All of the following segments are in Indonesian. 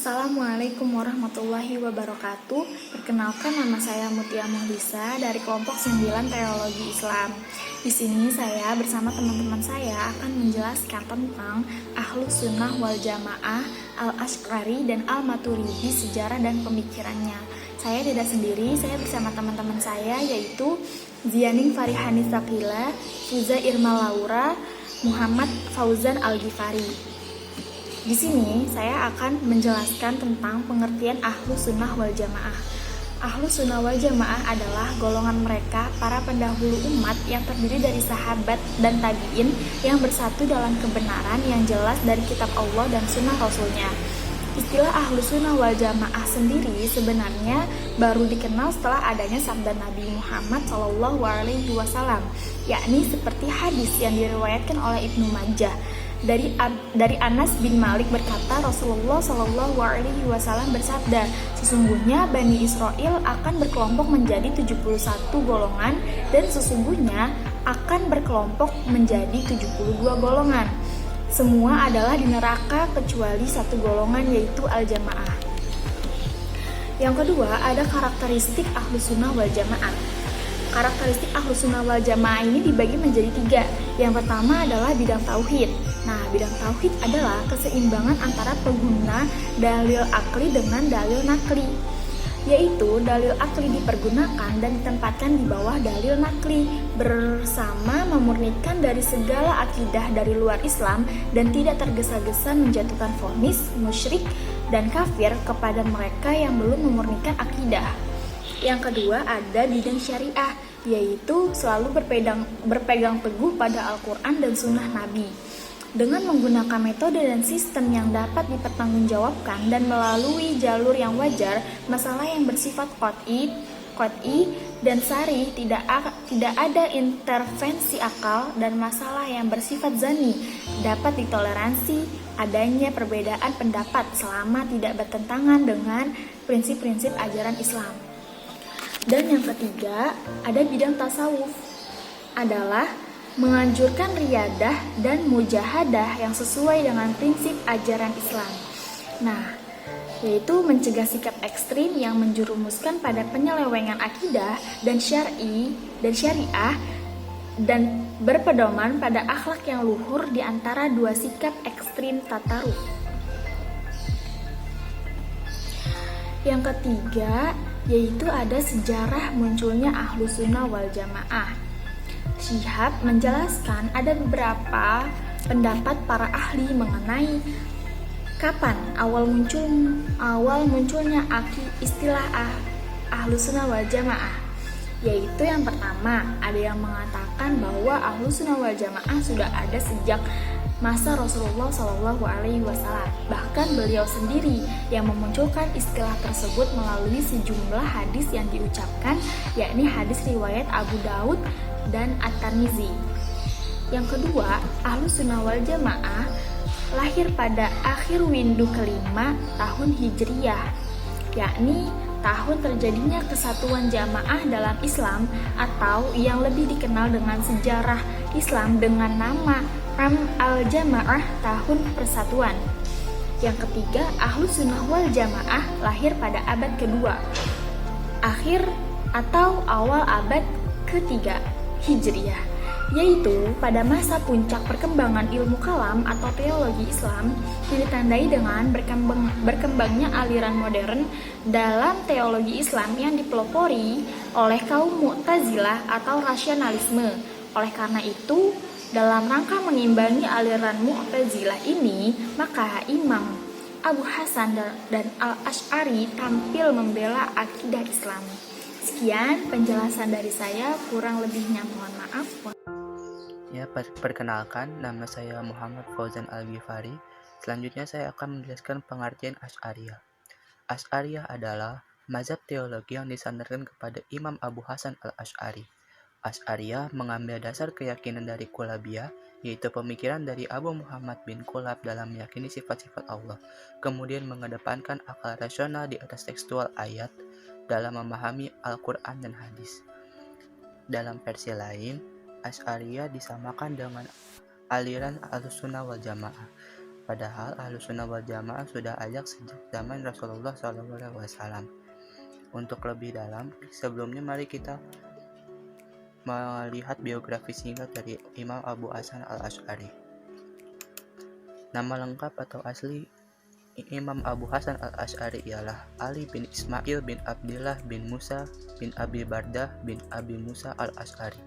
Assalamualaikum warahmatullahi wabarakatuh. Perkenalkan, nama saya Mutia Muhlisa dari kelompok 9 Teologi Islam. Di sini saya bersama teman-teman saya akan menjelaskan tentang Ahlus Sunnah wal Jamaah, Al-Asy'ari dan Al-Maturidi, sejarah dan pemikirannya. Saya tidak sendiri, saya bersama teman-teman saya yaitu Zianing Farihani Sakila, Fuza Irma Laura, Muhammad Fauzan Al-Ghifari. Di sini saya akan menjelaskan tentang pengertian Ahlus Sunnah wal Jamaah. Ahlus Sunnah wal Jamaah adalah golongan mereka para pendahulu umat yang terdiri dari sahabat dan tabi'in yang bersatu dalam kebenaran yang jelas dari kitab Allah dan sunnah Rasulnya. Istilah Ahlus Sunnah wal Jamaah sendiri sebenarnya baru dikenal setelah adanya sabda Nabi Muhammad SAW, yakni seperti hadis yang diriwayatkan oleh Ibnu Majah. Dari Anas bin Malik berkata, Rasulullah Shallallahu Alaihi Wasallam bersabda, sesungguhnya Bani Israel akan berkelompok menjadi 71 golongan dan sesungguhnya akan berkelompok menjadi 72 golongan. Semua adalah di neraka kecuali satu golongan, yaitu Al-Jamaah. Yang kedua, ada karakteristik Ahlus Sunnah wal Jamaah. Karakteristik Ahlus Sunnah wal Jamaah ini dibagi menjadi 3. Yang pertama adalah bidang tauhid. Nah, bidang tauhid adalah keseimbangan antara pengguna dalil akli dengan dalil nakli, yaitu dalil akli dipergunakan dan ditempatkan di bawah dalil nakli, bersama memurnikan dari segala akidah dari luar Islam dan tidak tergesa-gesa menjatuhkan vonis musyrik dan kafir kepada mereka yang belum memurnikan akidah. Yang kedua ada bidang syariah, yaitu selalu berpegang teguh pada Al-Quran dan Sunnah Nabi dengan menggunakan metode dan sistem yang dapat dipertanggungjawabkan dan melalui jalur yang wajar. Masalah yang bersifat qot'i dan sari, tidak ada intervensi akal, dan masalah yang bersifat zani dapat ditoleransi adanya perbedaan pendapat selama tidak bertentangan dengan prinsip-prinsip ajaran Islam. Dan yang ketiga, ada bidang tasawuf, adalah menganjurkan riyadah dan mujahadah yang sesuai dengan prinsip ajaran Islam. Nah, yaitu mencegah sikap ekstrim yang menjerumuskan pada penyelewengan akidah dan syariah dan berpedoman pada akhlak yang luhur di antara dua sikap ekstrim tataruf. Yang ketiga, yaitu ada sejarah munculnya Ahlus Sunnah wal Jamaah. Syihab menjelaskan ada beberapa pendapat para ahli mengenai kapan awal munculnya istilah Ahlus Sunnah wal Jamaah. Yaitu yang pertama, ada yang mengatakan bahwa Ahlus Sunnah wal Jamaah sudah ada sejak masa Rasulullah Shallallahu Alaihi Wasallam. Bahkan beliau sendiri yang memunculkan istilah tersebut melalui sejumlah hadis yang diucapkan, yakni hadis riwayat Abu Daud dan At-Tirmizi. Yang kedua, Ahlus Sunnah wal Jamaah lahir pada akhir windu kelima tahun Hijriyah, yakni tahun terjadinya kesatuan jamaah dalam Islam, atau yang lebih dikenal dengan sejarah Islam dengan nama Ram al-Jamaah, tahun persatuan. Yang ketiga, Ahlus Sunnah wal Jamaah lahir pada abad kedua, akhir atau awal abad ketiga Hijriyah, yaitu pada masa puncak perkembangan ilmu kalam atau teologi Islam, yang ditandai dengan berkembangnya aliran modern dalam teologi Islam yang dipelopori oleh kaum Mu'tazilah atau rasionalisme. Oleh karena itu, dalam rangka mengimbangi aliran Mu'tazilah ini, maka Imam Abu Hasan dan Al-Asy'ari tampil membela akidah Islam. Sekian penjelasan dari saya, kurang lebihnya mohon maaf. Ya, perkenalkan, nama saya Muhammad Fauzan Al-Ghifari. Selanjutnya saya akan menjelaskan pengertian Asy'ariyah. Asy'ariyah adalah mazhab teologi yang disandarkan kepada Imam Abu Hasan Al-Asy'ari. Asy'ariyah mengambil dasar keyakinan dari Kulabiyah, yaitu pemikiran dari Abu Muhammad bin Kulab dalam meyakini sifat-sifat Allah, kemudian mengedepankan akal rasional di atas tekstual ayat dalam memahami Al-Quran dan hadis. Dalam versi lain, Asy'ariyah disamakan dengan aliran Ahlus Sunnah wal Jamaah. Padahal Ahlussunnah wal Jamaah sudah ajak sejak zaman Rasulullah SAW. Untuk lebih dalam, sebelumnya mari kita melihat biografi singkat dari Imam Abu Hasan al-Asy'ari. Nama lengkap atau asli Imam Abu Hasan al-Asy'ari ialah Ali bin Ismail bin Abdillah bin Musa bin Abi Bardah bin Abi Musa al-Asy'ari.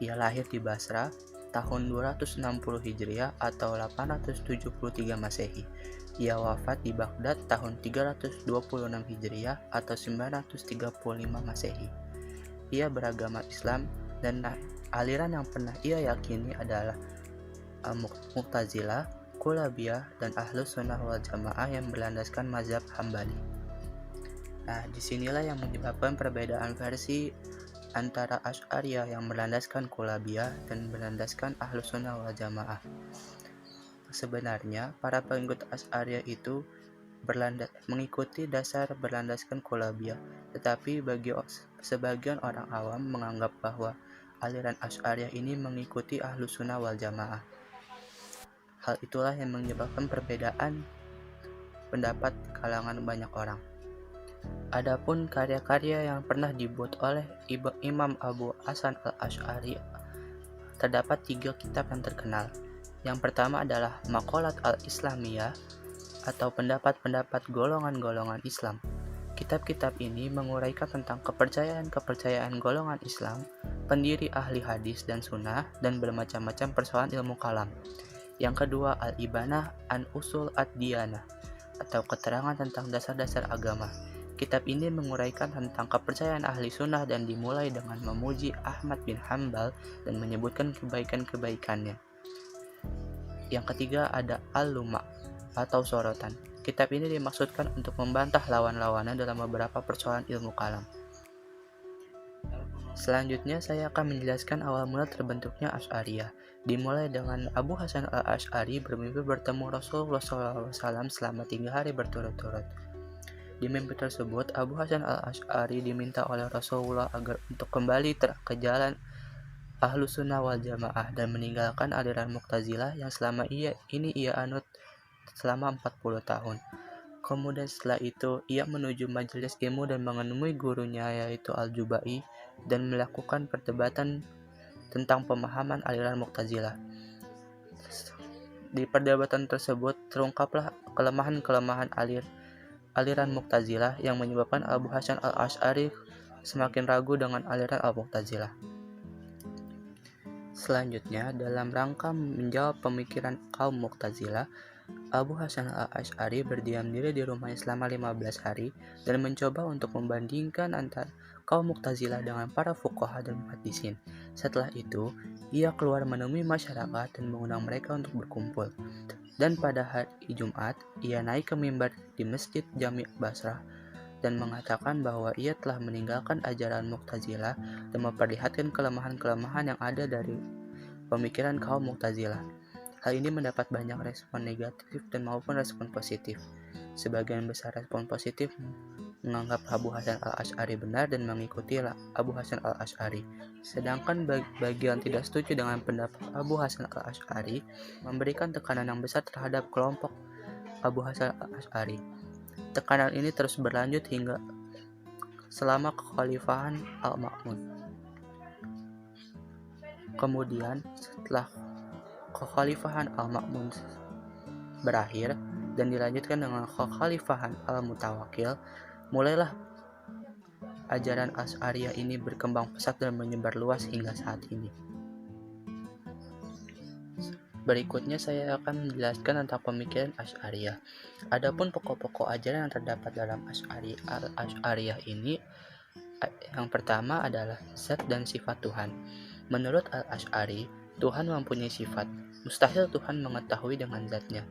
Ia lahir di Basra tahun 260 Hijriah atau 873 Masehi. Ia wafat di Baghdad tahun 326 Hijriah atau 935 Masehi. Ia beragama Islam dan aliran yang pernah ia yakini adalah Mu'tazilah, Kulabiyah, dan Ahlus Sunnah wal Jamaah yang berlandaskan mazhab Hambali. Nah, disinilah yang menyebabkan perbedaan versi antara Asy'ariyah yang berlandaskan Kulabiyah dan berlandaskan Ahlus Sunnah wal Jamaah. Sebenarnya, para pengikut Asy'ariyah itu mengikuti dasar berlandaskan Kulabiyah, tetapi bagi sebagian orang awam menganggap bahwa aliran Asy'ariyah ini mengikuti Ahlus Sunnah wal Jamaah. Hal itulah yang menyebabkan perbedaan pendapat kalangan banyak orang. Adapun karya-karya yang pernah dibuat oleh Imam Abu Hasan al-Asy'ari, terdapat 3 kitab yang terkenal. Yang pertama adalah Maqalat al-Islamiyah atau pendapat-pendapat golongan-golongan Islam. Kitab-kitab ini menguraikan tentang kepercayaan-kepercayaan golongan Islam, pendiri ahli hadis dan sunnah, dan bermacam-macam persoalan ilmu kalam. Yang kedua, Al-Ibanah an Usul ad-Diyanah atau keterangan tentang dasar-dasar agama. Kitab ini menguraikan tentang kepercayaan ahli sunnah dan dimulai dengan memuji Ahmad bin Hanbal dan menyebutkan kebaikan-kebaikannya. Yang ketiga ada Al-Luma' atau sorotan. Kitab ini dimaksudkan untuk membantah lawan-lawannya dalam beberapa persoalan ilmu kalam. Selanjutnya saya akan menjelaskan awal mula terbentuknya Asy'ariyah. Dimulai dengan Abu Hasan al-Asy'ari bermimpi bertemu Rasulullah SAW selama 3 hari berturut-turut. Di mimpi tersebut, Abu Hasan al-Asy'ari diminta oleh Rasulullah agar untuk kembali ke jalan Ahlus Sunnah wal Jamaah dan meninggalkan aliran Mu'tazilah yang selama ia anut selama 40 tahun. Kemudian setelah itu, ia menuju majelis ilmu dan menemui gurunya yaitu Al-Jubai dan melakukan perdebatan tentang pemahaman aliran Mu'tazilah. Di perdebatan tersebut terungkaplah kelemahan-kelemahan aliran Mu'tazilah yang menyebabkan Abu Hasan al-Asy'ari semakin ragu dengan aliran al-Mu'tazilah. Selanjutnya, dalam rangka menjawab pemikiran kaum Mu'tazilah, Abu Hasan al-Asy'ari berdiam diri di rumahnya selama 15 hari dan mencoba untuk membandingkan antara kaum Mu'tazilah dengan para fuqaha dan muhaddisin. Setelah itu, ia keluar menemui masyarakat dan mengundang mereka untuk berkumpul. Dan pada hari Jumat, ia naik ke mimbar di Masjid Jami' Basrah dan mengatakan bahwa ia telah meninggalkan ajaran Mu'tazilah dan memperlihatkan kelemahan-kelemahan yang ada dari pemikiran kaum Mu'tazilah. Hal ini mendapat banyak respon negatif dan maupun respon positif. Sebagian besar respon positif menganggap Abu Hasan al-Asy'ari benar dan mengikuti Abu Hasan al-Asy'ari. Sedangkan bagian tidak setuju dengan pendapat Abu Hasan al-Asy'ari memberikan tekanan yang besar terhadap kelompok Abu Hasan al-Asy'ari. Tekanan ini terus berlanjut hingga selama kekhalifahan Al-Ma'mun. Kemudian setelah kekhalifahan Al-Ma'mun berakhir dan dilanjutkan dengan kekhalifahan Al-Mutawakkil, mulailah ajaran Asy'ariyah ini berkembang pesat dan menyebar luas hingga saat ini. Berikutnya saya akan menjelaskan tentang pemikiran Asy'ariyah. Adapun pokok-pokok ajaran yang terdapat dalam Asy'ariyah ini, yang pertama adalah zat dan sifat Tuhan. Menurut Al-Asy'ari, Tuhan mempunyai sifat. Mustahil Tuhan mengetahui dengan zatnya.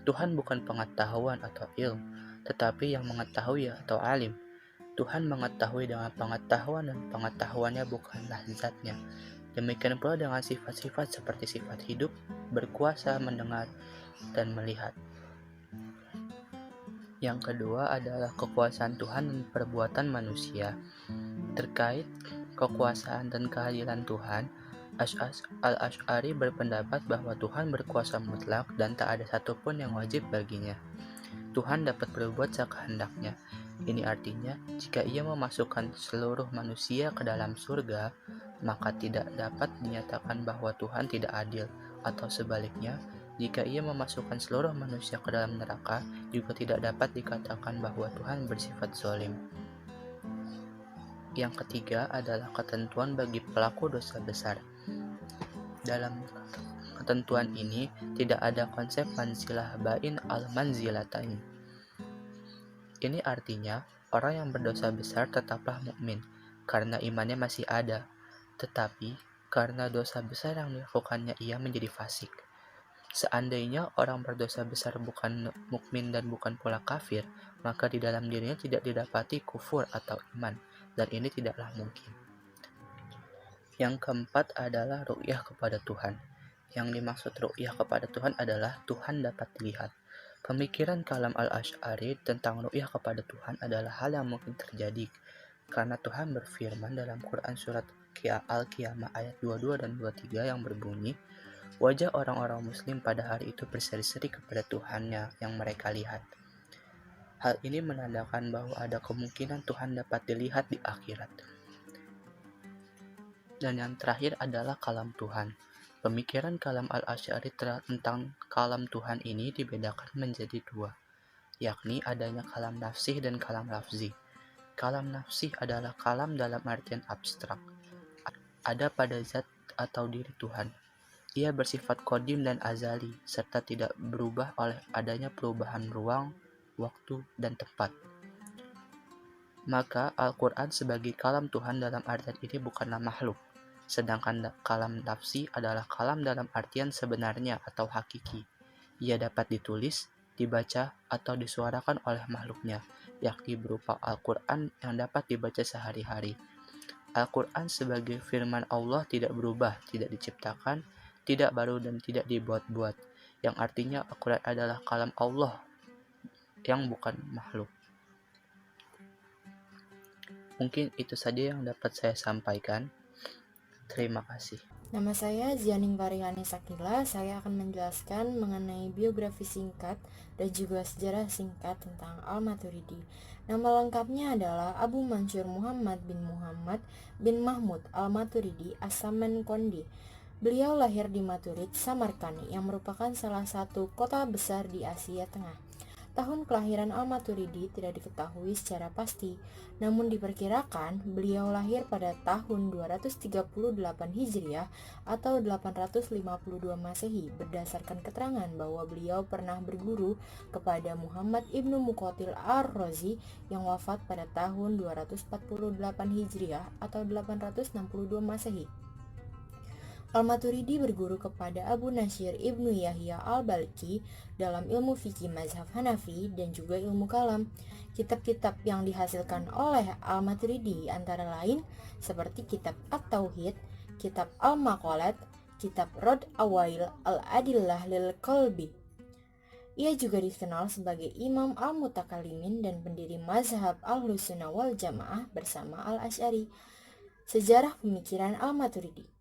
Tuhan bukan pengetahuan atau ilmu, tetapi yang mengetahui atau alim. Tuhan mengetahui dengan pengetahuan dan pengetahuannya bukanlah zatnya. Demikian pula dengan sifat-sifat seperti sifat hidup, berkuasa, mendengar, dan melihat. Yang kedua adalah kekuasaan Tuhan dan perbuatan manusia. Terkait kekuasaan dan kehadiran Tuhan, Al-Asy'ari berpendapat bahwa Tuhan berkuasa mutlak dan tak ada satupun yang wajib baginya. Tuhan dapat berbuat sekehendaknya. Ini artinya, jika Ia memasukkan seluruh manusia ke dalam surga, maka tidak dapat dinyatakan bahwa Tuhan tidak adil, atau sebaliknya, jika Ia memasukkan seluruh manusia ke dalam neraka, juga tidak dapat dikatakan bahwa Tuhan bersifat zalim. Yang ketiga adalah ketentuan bagi pelaku dosa besar. Dalam ketentuan ini, tidak ada konsep manzilah bain al-manzilatain. Ini artinya, orang yang berdosa besar tetaplah mukmin, karena imannya masih ada. Tetapi, karena dosa besar yang dilakukannya ia menjadi fasik. Seandainya orang berdosa besar bukan mukmin dan bukan pula kafir, maka di dalam dirinya tidak didapati kufur atau iman, dan ini tidaklah mungkin. Yang keempat adalah ru'yah kepada Tuhan. Yang dimaksud ru'yah kepada Tuhan adalah Tuhan dapat dilihat. Pemikiran kalam al-Asy'ari tentang ru'yah kepada Tuhan adalah hal yang mungkin terjadi, karena Tuhan berfirman dalam Quran surat Al-Qiyamah ayat 22 dan 23 yang berbunyi, wajah orang-orang muslim pada hari itu berseri-seri kepada Tuhannya yang mereka lihat. Hal ini menandakan bahwa ada kemungkinan Tuhan dapat dilihat di akhirat. Dan yang terakhir adalah kalam Tuhan. Pemikiran kalam al-Asy'ari tentang kalam Tuhan ini dibedakan menjadi dua, yakni adanya kalam nafsih dan kalam lafzi. Kalam nafsih adalah kalam dalam artian abstrak, ada pada zat atau diri Tuhan. Ia bersifat qadim dan azali, serta tidak berubah oleh adanya perubahan ruang, waktu, dan tempat. Maka Al-Quran sebagai kalam Tuhan dalam artian ini bukanlah makhluk, sedangkan kalam nafsi adalah kalam dalam artian sebenarnya atau hakiki. Ia dapat ditulis, dibaca, atau disuarakan oleh makhluknya, yakni berupa Al-Quran yang dapat dibaca sehari-hari. Al-Quran sebagai firman Allah tidak berubah, tidak diciptakan, tidak baru dan tidak dibuat-buat, yang artinya Al-Quran adalah kalam Allah yang bukan makhluk. Mungkin itu saja yang dapat saya sampaikan. Terima kasih. Nama saya Zianing Parihani Sakila. Saya akan menjelaskan mengenai biografi singkat dan juga sejarah singkat tentang Al-Maturidi. Nama lengkapnya adalah Abu Mansur Muhammad bin Mahmud Al-Maturidi As-Samarqandi. Beliau lahir di Maturid, Samarkand, yang merupakan salah satu kota besar di Asia Tengah. Tahun kelahiran Al-Maturidi tidak diketahui secara pasti, namun diperkirakan beliau lahir pada tahun 238 Hijriah atau 852 Masehi berdasarkan keterangan bahwa beliau pernah berguru kepada Muhammad ibnu Muqatil ar-Razi yang wafat pada tahun 248 Hijriah atau 862 Masehi. Al-Maturidi berguru kepada Abu Nasir ibnu Yahya al-Balkhi dalam ilmu fikih mazhab Hanafi dan juga ilmu kalam. Kitab-kitab yang dihasilkan oleh Al-Maturidi antara lain seperti kitab At-Tauhid, kitab Al-Maqalat, kitab Rad Awail al-Adillah lil Qalbi. Ia juga dikenal sebagai Imam Al-Mutakallimin dan pendiri mazhab Ahlus-Sunnah wal Jamaah bersama Al-Asy'ari. Sejarah pemikiran Al-Maturidi.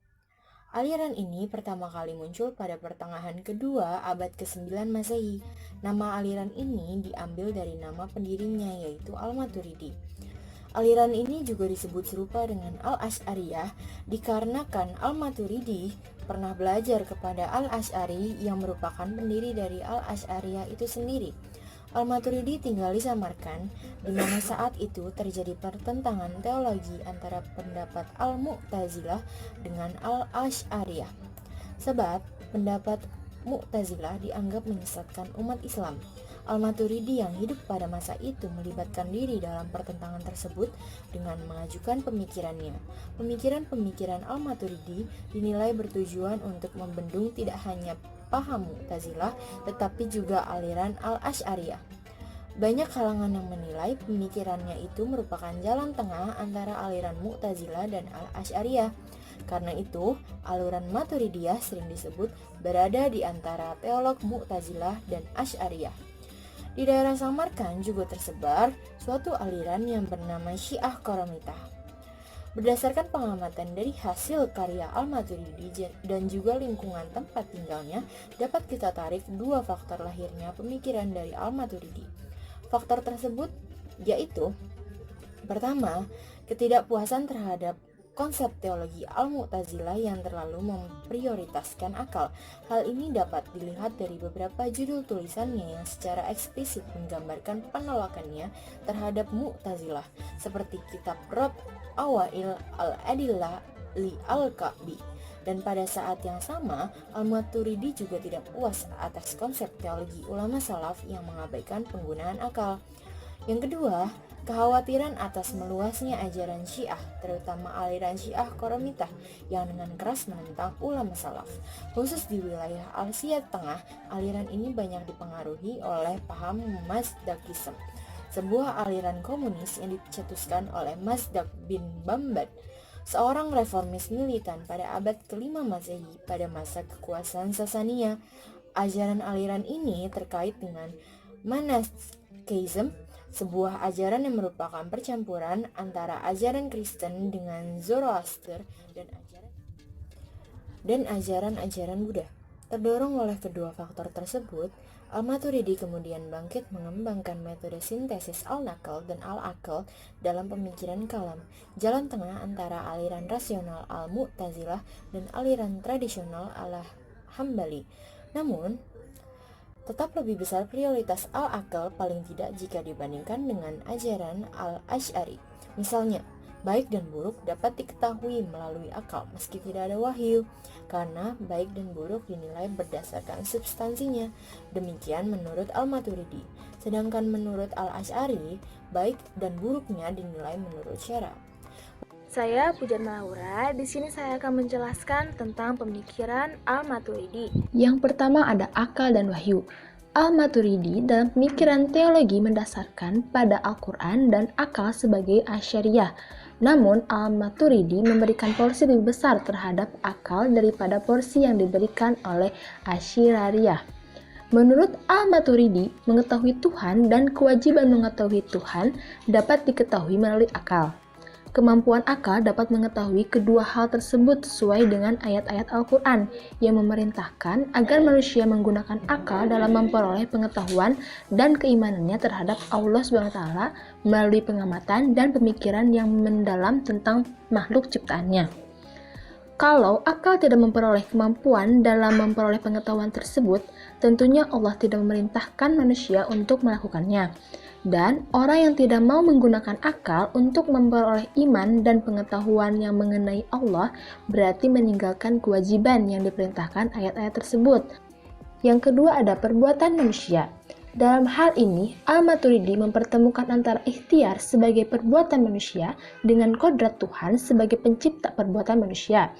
Aliran ini pertama kali muncul pada pertengahan kedua abad ke-9 Masehi. Nama aliran ini diambil dari nama pendirinya yaitu Al-Maturidi. Aliran ini juga disebut serupa dengan Al-Asy'ariyah dikarenakan Al-Maturidi pernah belajar kepada Al-Asy'ari yang merupakan pendiri dari Al-Asy'ariyah itu sendiri. Al-Maturidi tinggal di Samarkand, di mana saat itu terjadi pertentangan teologi antara pendapat Al-Mu'tazilah dengan Al-Asy'ariyah. Sebab pendapat Mu'tazilah dianggap menyesatkan umat Islam. Al-Maturidi yang hidup pada masa itu melibatkan diri dalam pertentangan tersebut dengan mengajukan pemikirannya. Pemikiran-pemikiran Al-Maturidi dinilai bertujuan untuk membendung tidak hanya paham Mu'tazilah tetapi juga aliran Al-Asy'ariyah. Banyak kalangan yang menilai pemikirannya itu merupakan jalan tengah antara aliran Mu'tazilah dan Al-Asy'ariyah. Karena itu, aliran Maturidiyah sering disebut berada di antara teolog Mu'tazilah dan Asy'ariyah. Di daerah Samarkand juga tersebar suatu aliran yang bernama Syiah Qaramitah. Berdasarkan pengamatan dari hasil karya Al-Maturidi dan juga lingkungan tempat tinggalnya, dapat kita tarik dua faktor lahirnya pemikiran dari Al-Maturidi. Faktor tersebut yaitu: pertama, ketidakpuasan terhadap konsep teologi Al-Mu'tazilah yang terlalu memprioritaskan akal. Hal ini dapat dilihat dari beberapa judul tulisannya yang secara eksplisit menggambarkan penolakannya terhadap Mu'tazilah, seperti kitab Radd Awail al-Adillah li al-Ka'bi. Dan pada saat yang sama, Al-Maturidi juga tidak puas atas konsep teologi ulama salaf yang mengabaikan penggunaan akal. Yang kedua, kekhawatiran atas meluasnya ajaran Syiah, terutama aliran Syiah Qoromitah yang dengan keras menentang ulama salaf. Khusus di wilayah Asia Tengah, aliran ini banyak dipengaruhi oleh paham Mazdakisme, sebuah aliran komunis yang dicetuskan oleh Mazdak bin Bambad, seorang reformis militan pada abad ke-5 Masehi pada masa kekuasaan Sasania. Ajaran aliran ini terkait dengan Monaskeisme, sebuah ajaran yang merupakan percampuran antara ajaran Kristen dengan Zoroaster dan ajaran-ajaran Buddha. Terdorong oleh kedua faktor tersebut, Al-Maturidi kemudian bangkit mengembangkan metode sintesis al-naql dan al-aql dalam pemikiran kalam, jalan tengah antara aliran rasional al-Mu'tazilah dan aliran tradisional al-Hambali. Namun, tetap lebih besar prioritas al-aql paling tidak jika dibandingkan dengan ajaran al-Asy'ari. Misalnya, baik dan buruk dapat diketahui melalui akal meski tidak ada wahyu, karena baik dan buruk dinilai berdasarkan substansinya. Demikian menurut Al-Maturidi. Sedangkan menurut al-Asy'ari, baik dan buruknya dinilai menurut syara. Saya Pujan Malaura. Di sini saya akan menjelaskan tentang pemikiran Al-Maturidi. Yang pertama ada akal dan wahyu. Al-Maturidi dalam pemikiran teologi mendasarkan pada Al-Quran dan akal sebagai Asy'ariyah. Namun Al-Maturidi memberikan porsi lebih besar terhadap akal daripada porsi yang diberikan oleh Asy'ariyah. Menurut Al-Maturidi, mengetahui Tuhan dan kewajiban mengetahui Tuhan dapat diketahui melalui akal. Kemampuan akal dapat mengetahui kedua hal tersebut sesuai dengan ayat-ayat Al-Quran yang memerintahkan agar manusia menggunakan akal dalam memperoleh pengetahuan dan keimanannya terhadap Allah SWT melalui pengamatan dan pemikiran yang mendalam tentang makhluk ciptaannya. Kalau akal tidak memperoleh kemampuan dalam memperoleh pengetahuan tersebut, tentunya Allah tidak memerintahkan manusia untuk melakukannya. Dan orang yang tidak mau menggunakan akal untuk memperoleh iman dan pengetahuan yang mengenai Allah berarti meninggalkan kewajiban yang diperintahkan ayat-ayat tersebut. Yang kedua ada perbuatan manusia. Dalam hal ini, Al-Maturidi mempertemukan antara ikhtiar sebagai perbuatan manusia dengan kodrat Tuhan sebagai pencipta perbuatan manusia.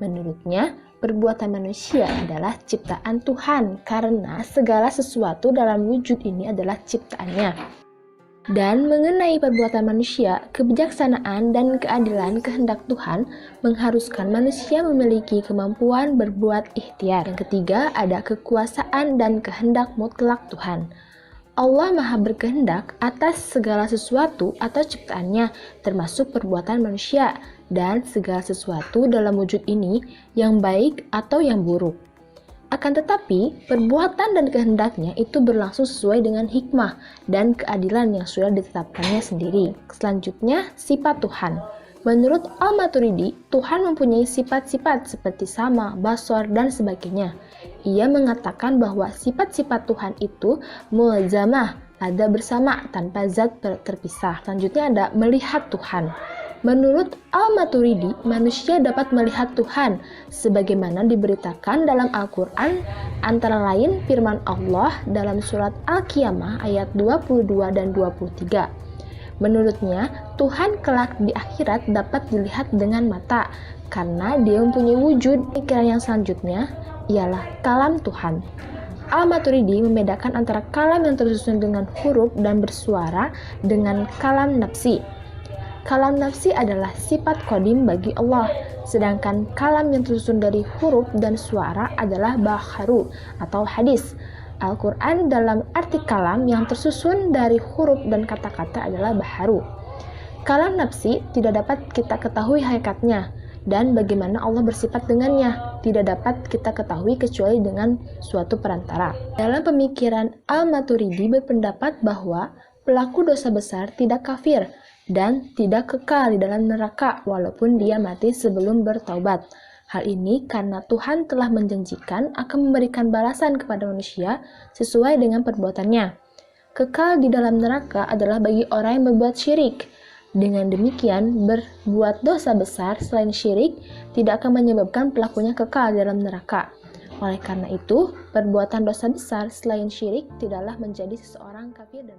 Menurutnya, perbuatan manusia adalah ciptaan Tuhan karena segala sesuatu dalam wujud ini adalah ciptaannya. Dan mengenai perbuatan manusia, kebijaksanaan dan keadilan kehendak Tuhan mengharuskan manusia memiliki kemampuan berbuat ikhtiar. Yang ketiga, ada kekuasaan dan kehendak mutlak Tuhan. Allah Maha berkehendak atas segala sesuatu atau ciptaannya, termasuk perbuatan manusia, dan segala sesuatu dalam wujud ini yang baik atau yang buruk. Akan tetapi, perbuatan dan kehendaknya itu berlangsung sesuai dengan hikmah dan keadilan yang sudah ditetapkannya sendiri. Selanjutnya, sifat Tuhan. Menurut Al-Maturidi, Tuhan mempunyai sifat-sifat seperti sama, basar, dan sebagainya. Ia mengatakan bahwa sifat-sifat Tuhan itu mulzamah, ada bersama, tanpa zat terpisah. Selanjutnya ada melihat Tuhan. Menurut Al-Maturidi, manusia dapat melihat Tuhan sebagaimana diberitakan dalam Al-Quran, antara lain firman Allah dalam surat Al-Qiyamah ayat 22 dan 23. Menurutnya, Tuhan kelak di akhirat dapat dilihat dengan mata karena dia mempunyai wujud. Pikiran yang selanjutnya ialah kalam Tuhan. Al-Maturidi membedakan antara kalam yang tersusun dengan huruf dan bersuara dengan kalam nafsi. Kalam nafsi adalah sifat qadim bagi Allah, sedangkan kalam yang tersusun dari huruf dan suara adalah baharu atau hadis. Al-Quran dalam arti kalam yang tersusun dari huruf dan kata-kata adalah baharu. Kalam nafsi tidak dapat kita ketahui hakikatnya, dan bagaimana Allah bersifat dengannya tidak dapat kita ketahui kecuali dengan suatu perantara. Dalam pemikiran Al-Maturidi berpendapat bahwa pelaku dosa besar tidak kafir dan tidak kekal di dalam neraka walaupun dia mati sebelum bertaubat. Hal ini karena Tuhan telah menjanjikan akan memberikan balasan kepada manusia sesuai dengan perbuatannya. Kekal di dalam neraka adalah bagi orang yang berbuat syirik. Dengan demikian, berbuat dosa besar selain syirik tidak akan menyebabkan pelakunya kekal di dalam neraka. Oleh karena itu, perbuatan dosa besar selain syirik tidaklah menjadi seseorang kafir dan